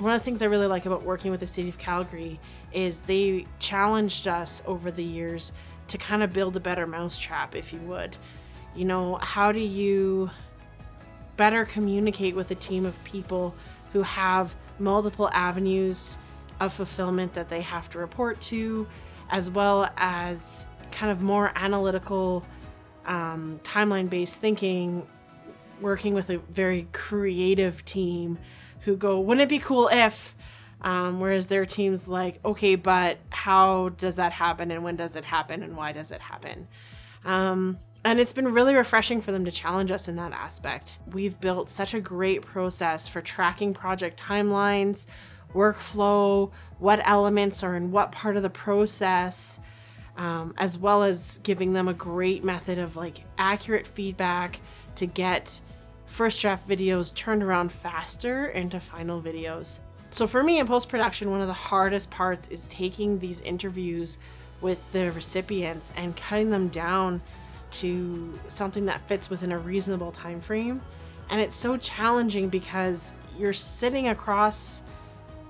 One of the things I really like about working with the City of Calgary is they challenged us over the years to kind of build a better mousetrap, if you would. You know, how do you better communicate with a team of people who have multiple avenues of fulfillment that they have to report to, as well as kind of more analytical, timeline-based thinking, working with a very creative team who go, wouldn't it be cool if, whereas their team's like, okay, but how does that happen, and when does it happen, and why does it happen? And it's been really refreshing for them to challenge us in that aspect. We've built such a great process for tracking project timelines, workflow, what elements are in what part of the process, as well as giving them a great method of like accurate feedback to get first draft videos turned around faster into final videos. So for me in post-production, one of the hardest parts is taking these interviews with the recipients and cutting them down to something that fits within a reasonable time frame. And it's so challenging because you're sitting across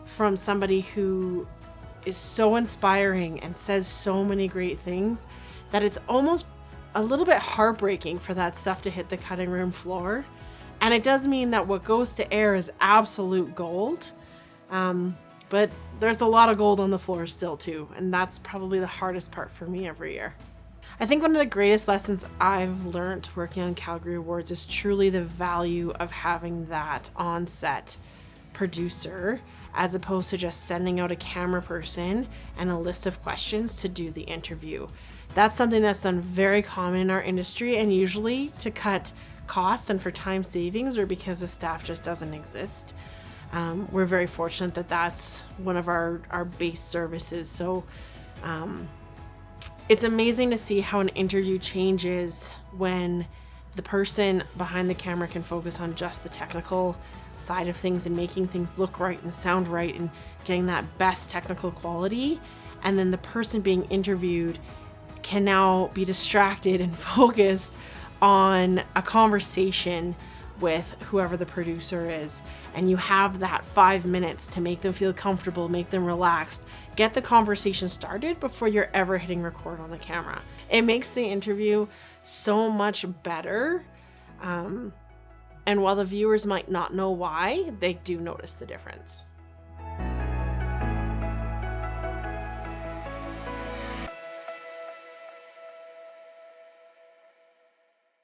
from somebody who is so inspiring and says so many great things that it's almost a little bit heartbreaking for that stuff to hit the cutting room floor. And it does mean that what goes to air is absolute gold, but there's a lot of gold on the floor still too, and that's probably the hardest part for me every year. I think one of the greatest lessons I've learned working on Calgary Awards is truly the value of having that on-set producer, as opposed to just sending out a camera person and a list of questions to do the interview. That's something that's done very common in our industry, and usually to cut costs and for time savings, or because the staff just doesn't exist. We're very fortunate that that's one of our base services. So it's amazing to see how an interview changes when the person behind the camera can focus on just the technical side of things and making things look right and sound right and getting that best technical quality. And then the person being interviewed can now be distracted and focused on a conversation with whoever the producer is, and you have that 5 minutes to make them feel comfortable, make them relaxed, get the conversation started before you're ever hitting record on the camera. It makes the interview so much better, and while the viewers might not know why, they do notice the difference.